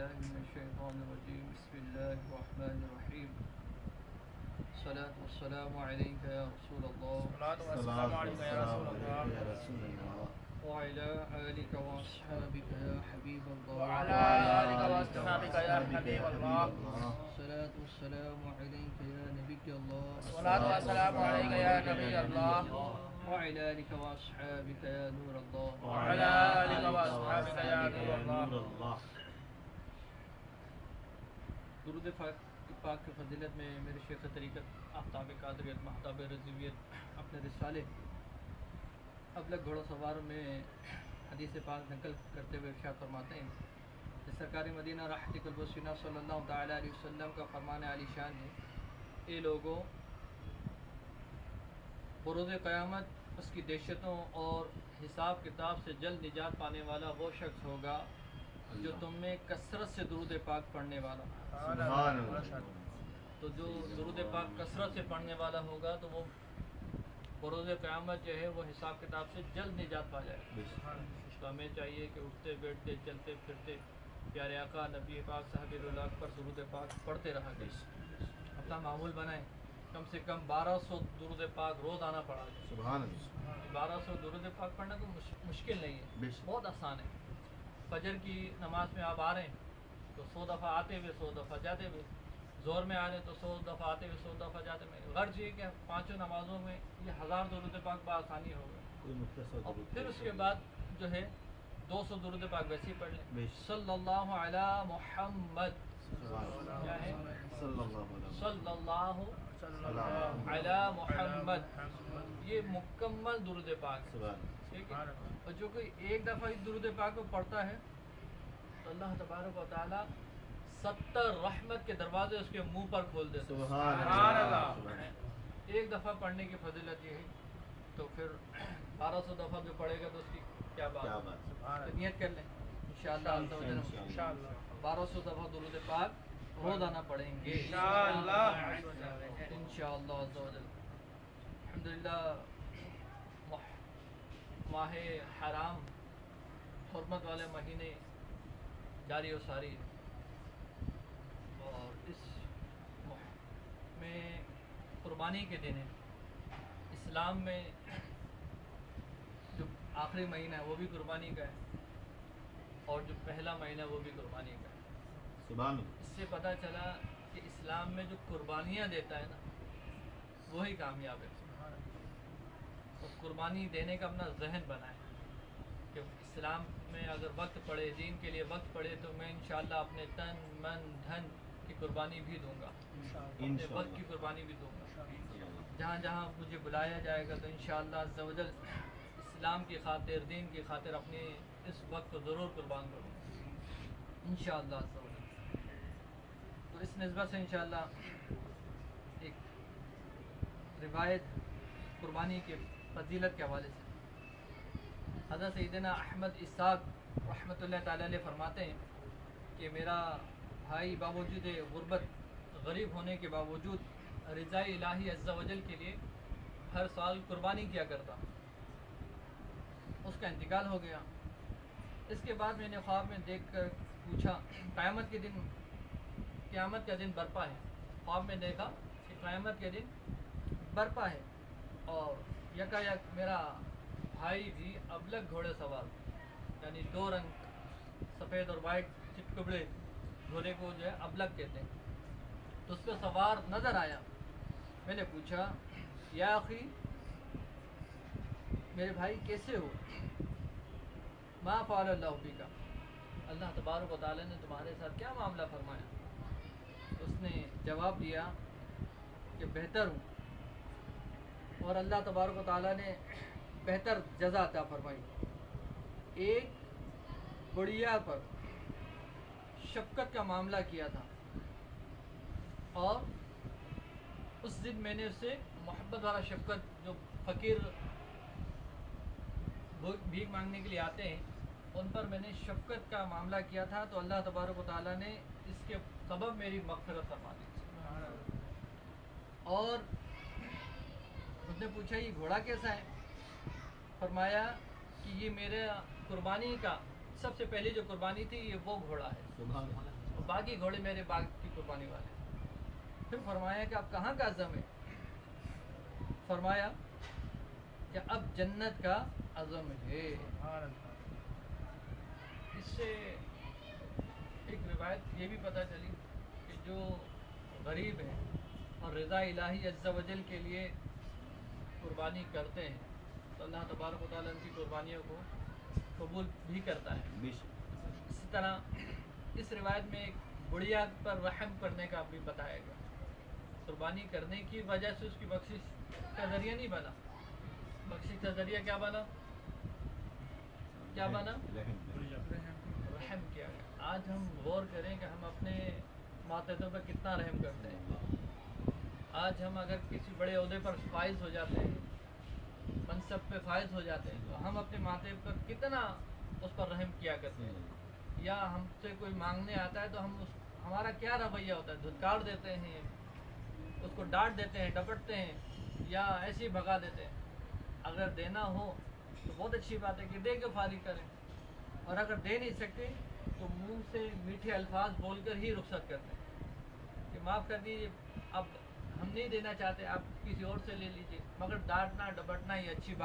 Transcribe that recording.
بالله من الشيطان الرجيم بسم الله الرحمن الرحيم الصلاة والسلام عليك يا رسول الله وعلى آلك وأصحابك يا حبيب الله الصلاة والسلام عليك يا نبي الله وعلى آلك وأصحابك يا نور الله درود پاک کی فضیلت میں میرے شیخ طریقت آفتاب قادریت محتاب رضویت اپنے رسالے ابلغ گھوڑا سوار میں حدیث پاک نقل کرتے ہوئے ارشاد فرماتے ہیں کہ سرکار مدینہ راحت قلب و سینہ صلی اللہ تعالیٰ علیہ وسلم کا فرمان عالی شان ہے، اے لوگوں، بروز قیامت اس کی دہشتوں اور حساب کتاب سے جلد نجات پانے والا وہ شخص ہوگا جو تم میں کثرت سے درود پاک پڑھنے والا ہو۔ تو جو درود پاک کثرت سے پڑھنے والا ہوگا تو وہ بروز قیامت جو ہے وہ حساب کتاب سے جلد نجات پا جائے گا۔ تو ہمیں چاہیے کہ اٹھتے بیٹھتے چلتے پھرتے پیارے آقا نبی پاک صاحب اللہ پر درود پاک پڑھتے رہا کریں، اپنا معمول بنائیں، کم سے کم 1200 درود پاک روز آنا پڑا جائے۔ سبحان اللہ۔ 1200 درود پاک پڑھنا کوئی مشکل نہیں ہے، بہت آسان ہے۔ فجر کی نماز میں آپ آ رہے ہیں تو 100 دفعہ آتے ہوئے 100 دفعہ جاتے ہوئے، زور میں آ رہے ہیں تو 100 دفعہ آتے ہوئے 100 دفعہ جاتے ہوئے، غرض یہ کہ پانچوں نمازوں میں یہ 1000 درود پاک بآسانی ہوگا۔ اور پھر اس کے بعد جو ہے 200 درود پاک ویسے ہی پڑھ لیں، صلی اللہ علی محمد، کیا ہے صلی اللہ علی محمد، یہ مکمل درود پاک ہے، ٹھیک ہے۔ اور جو کوئی ایک دفعہ اس درود پاک کو پڑھتا ہے تو اللہ تبارک و تعالی 70 رحمت کے دروازے اس کے منہ پر کھول دیتے ہیں۔ سبحان اللہ۔ ایک دفعہ پڑھنے کی فضیلت یہ ہے، تو پھر 1200 دفعہ جو پڑھے گا تو اس کی کیا بات ہے، نیت کر لیں انشاءاللہ 1200 دفعہ درود پاک روزانہ پڑھیں گے انشاءاللہ عز و جل۔ الحمدللہ ماہ حرام، حرمت والے مہینے جاری و ساری، اور اس میں قربانی کے دن ہے۔ اسلام میں جو آخری مہینہ ہے وہ بھی قربانی کا ہے، اور جو پہلا مہینہ وہ بھی قربانی کا ہے۔ سبحان اللہ۔ اس سے پتہ چلا کہ اسلام میں جو قربانیاں دیتا ہے نا وہی کامیاب ہے۔ تو قربانی دینے کا اپنا ذہن بنائیں کہ اسلام میں اگر وقت پڑے، دین کے لیے وقت پڑے، تو میں انشاءاللہ اپنے تن من دھن کی قربانی بھی دوں گا، اپنے وقت کی قربانی بھی دوں گا۔ جہاں جہاں مجھے بلایا جائے گا تو انشاءاللہ عز و جل اسلام کی خاطر، دین کی خاطر اپنے اس وقت کو ضرور قربان کروں گا انشاءاللہ عز و جل۔ تو اس نسبت سے انشاءاللہ ایک روایت قربانی کے فضیلت کے حوالے سے حضرت سیدنا احمد اسحاق رحمۃ اللہ تعالیٰ علیہ فرماتے ہیں کہ میرا بھائی باوجود غربت، غریب ہونے کے باوجود رضائے الہی عز و جل کے لیے ہر سال قربانی کیا کرتا، اس کا انتقال ہو گیا۔ اس کے بعد میں نے خواب میں دیکھ کر پوچھا، قیامت کا دن برپا ہے، خواب میں دیکھا کہ قیامت کے دن برپا ہے، اور یکایک میرا بھائی بھی ابلغ گھوڑے سوار، یعنی 2 رنگ سفید اور وائٹ چٹکبڑے گھوڑے کو جو ہے ابلغ کہتے ہیں، تو اس پہ سوار نظر آیا۔ میں نے پوچھا، یا اخی، میرے بھائی کیسے ہو؟ ما فعل اللہ بک، اللہ تبارک و تعالی نے تمہارے ساتھ کیا معاملہ فرمایا؟ اس نے جواب دیا کہ بہتر ہوں، اور اللہ تبارک و تعالیٰ نے بہتر جزا عطا فرمائی۔ ایک بڑیا پر شفقت کا معاملہ کیا تھا، اور اس دن میں نے اسے محبت والا شفقت، جو فقیر بھیک مانگنے کے لیے آتے ہیں ان پر میں نے شفقت کا معاملہ کیا تھا، تو اللہ تبارک و تعالیٰ نے اس کے سبب میری مغفرت فرما دی۔ اور اس نے پوچھا، یہ گھوڑا کیسا ہے؟ فرمایا کہ یہ میرے قربانی کا سب سے پہلی جو قربانی تھی یہ وہ گھوڑا ہے، اور باقی گھوڑے میرے باغ کی قربانی والے ہیں۔ پھر فرمایا کہ اب کہاں کا عزم ہے؟ فرمایا کہ اب جنت کا عزم ہے۔ اس سے ایک روایت یہ بھی پتہ چلی کہ جو غریب ہیں اور رضا الہی عز و جل کے لیے قربانی کرتے ہیں تو اللہ تبارک و تعالیٰ ان کی قربانیوں کو قبول بھی کرتا ہے۔ اسی طرح اس روایت میں ایک بڑھیا پر رحم کرنے کا بھی بتایا گیا۔ قربانی کرنے کی وجہ سے اس کی بخشش کا ذریعہ نہیں بنا، بخشش کا ذریعہ کیا بنا؟ کیا بنا؟ رحم کیا گیا۔ آج ہم غور کریں کہ ہم اپنے ماتحتوں پر کتنا رحم کرتے ہیں۔ آج ہم اگر کسی بڑے عہدے پر فائز ہو جاتے ہیں، منصب پہ فائز ہو جاتے ہیں، تو ہم اپنے ماتحت پر کتنا اس پر رحم کیا کرتے ہیں۔ یا ہم سے کوئی مانگنے آتا ہے تو ہمارا کیا رویہ ہوتا ہے؟ دھتکار دیتے ہیں، اس کو ڈانٹ دیتے ہیں، ڈپٹتے ہیں، یا ایسے ہی بھگا دیتے ہیں۔ اگر دینا ہو تو بہت اچھی بات ہے کہ دے کے فارغ کریں، اور اگر دے نہیں سکتے تو منہ سے میٹھے الفاظ بول کر ہی رخصت کرتے ہیں کہ معاف کر دیجیے، اب ہم نہیں دینا چاہتے، آپ کسی اور سے لے لیجیے، مگر ڈانٹنا ڈپٹنا یہ اچھی بات